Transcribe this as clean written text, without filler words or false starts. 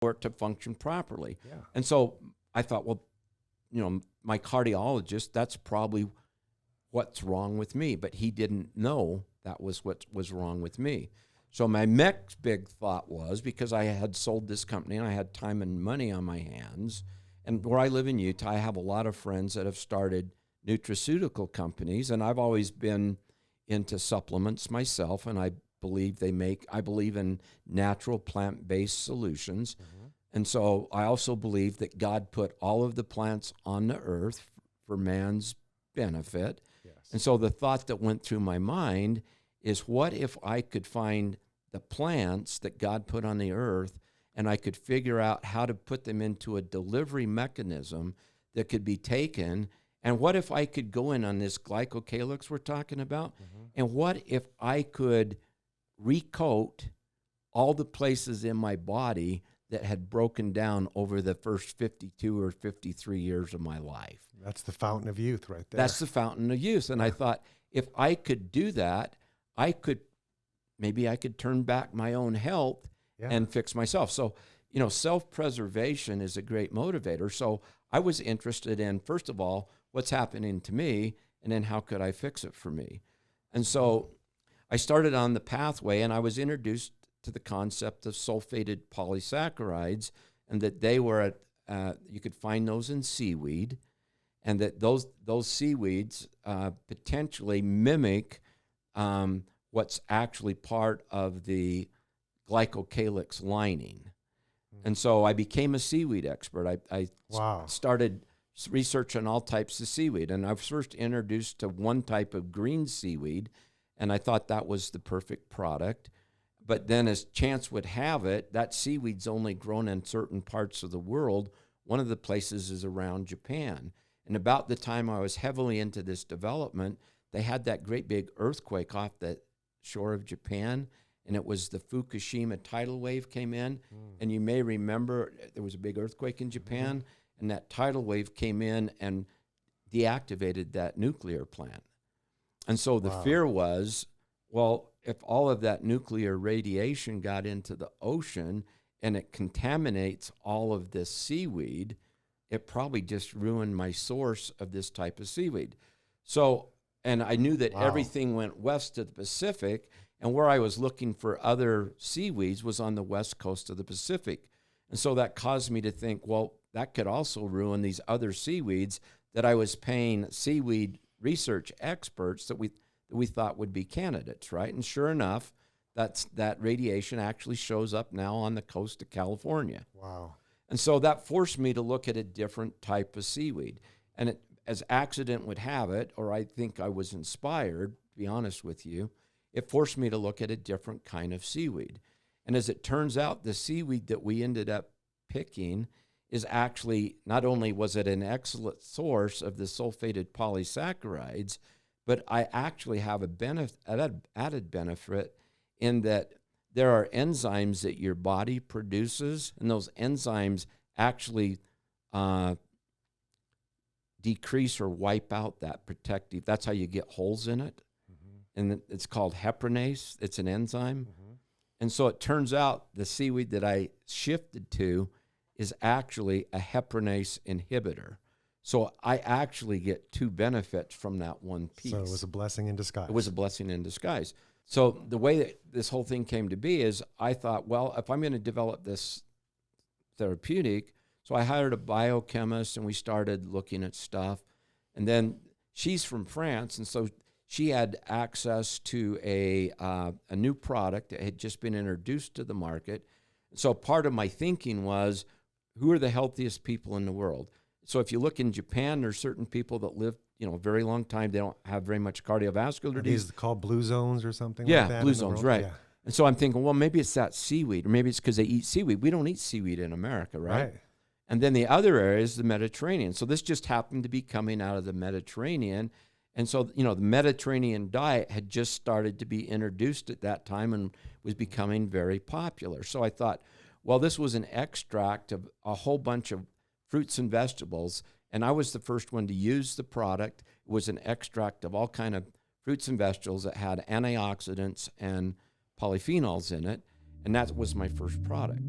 for it to function properly. Yeah. And so I thought, well, my cardiologist, that's probably what's wrong with me. But he didn't know that was what was wrong with me. So my next big thought was, because I had sold this company and I had time and money on my hands, and where I live in Utah, I have a lot of friends that have started nutraceutical companies, and I've always been into supplements myself, and I believe in natural plant-based solutions. Mm-hmm. And so I also believe that God put all of the plants on the earth for man's benefit. Yes. And so the thought that went through my mind is, what if I could find the plants that God put on the earth and I could figure out how to put them into a delivery mechanism that could be taken? And what if I could go in on this glycocalyx we're talking about? Mm-hmm. And what if I could recoat all the places in my body that had broken down over the first 52 or 53 years of my life? That's the fountain of youth right there. That's the fountain of youth. And I thought, if I could do that, maybe I could turn back my own health and fix myself. So, self-preservation is a great motivator. So I was interested in, first of all, what's happening to me, and then how could I fix it for me? And so I started on the pathway, and I was introduced to the concept of sulfated polysaccharides, and that they were you could find those in seaweed, and that those seaweeds potentially mimic what's actually part of the glycocalyx lining. And so I became a seaweed expert. I started researching all types of seaweed, and I was first introduced to one type of green seaweed, and I thought that was the perfect product. But then, as chance would have it, that seaweed's only grown in certain parts of the world. One of the places is around Japan. And about the time I was heavily into this development, they had that great big earthquake off the shore of Japan, and it was the Fukushima tidal wave came in. And you may remember there was a big earthquake in Japan, and that tidal wave came in and deactivated that nuclear plant. And so the fear was, well, if all of that nuclear radiation got into the ocean and it contaminates all of this seaweed, it probably just ruined my source of this type of seaweed. So, and I knew that everything went west to the Pacific, and where I was looking for other seaweeds was on the west coast of the Pacific. And so that caused me to think, well, that could also ruin these other seaweeds that I was paying seaweed research experts that we thought would be candidates, right? And sure enough, that radiation actually shows up now on the coast of California. Wow. And so that forced me to look at a different type of seaweed. And as accident would have it, or I think I was inspired, to be honest with you, it forced me to look at a different kind of seaweed. And as it turns out, the seaweed that we ended up picking is actually, not only was it an excellent source of the sulfated polysaccharides, but I actually have an added benefit in that there are enzymes that your body produces, and those enzymes actually decrease or wipe out that protective. That's how you get holes in it. And it's called heparinase. It's an enzyme. And so it turns out the seaweed that I shifted to is actually a heparinase inhibitor. So I actually get two benefits from that one piece. So it was a blessing in disguise. It was a blessing in disguise. So the way that this whole thing came to be is I thought, well, if I'm going to develop this therapeutic, so I hired a biochemist and we started looking at stuff. And then she's from France, and so she had access to a new product that had just been introduced to the market. So part of my thinking was, who are the healthiest people in the world? So if you look in Japan, there's certain people that live, a very long time. They don't have very much cardiovascular disease. These called blue zones or something like that? Yeah, blue zones, right. Yeah. And so I'm thinking, well, maybe it's that seaweed, or maybe it's because they eat seaweed. We don't eat seaweed in America, right? And then the other area is the Mediterranean. So this just happened to be coming out of the Mediterranean. And so, the Mediterranean diet had just started to be introduced at that time and was becoming very popular. So I thought, well, this was an extract of a whole bunch of fruits and vegetables, and I was the first one to use the product. It was an extract of all kind of fruits and vegetables that had antioxidants and polyphenols in it, and that was my first product.